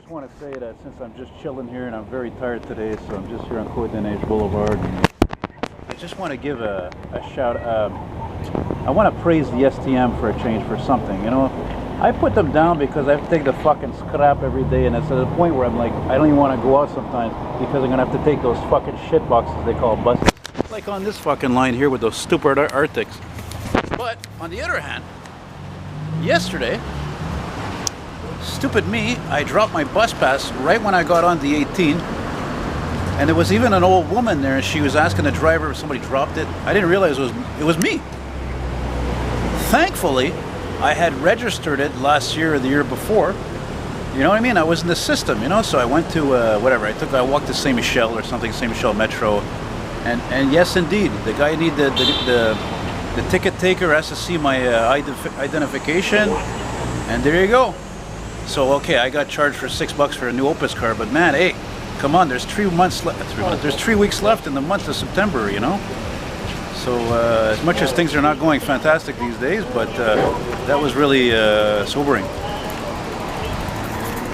just want to say that since I'm just chilling here and I'm very tired today, so I'm just here on Côte-des-Neiges Boulevard. And I just want to give a shout. I want to praise the STM for a change for something. You know, I put them down because I have to take the fucking scrap every day, and it's at the point where I'm like, I don't even want to go out sometimes because I'm gonna have to take those fucking shit boxes they call buses. Like on this fucking line here with those stupid Arctics. But on the other hand, yesterday, stupid me, I dropped my bus pass right when I got on the 18, and there was even an old woman there, and she was asking the driver if somebody dropped it. I didn't realize it was me. Thankfully, I had registered it last year or the year before. You know what I mean? I was in the system, you know. So I went to whatever. I walked to Saint Michel or something, Saint Michel Metro, and yes, indeed, the guy need the ticket taker has to see my identification, and there you go. So okay, I got charged for $6 for a new Opus car, but man, hey, come on, there's 3 months left. There's 3 weeks left in the month of September, you know. So as much as things are not going fantastic these days, but that was really sobering.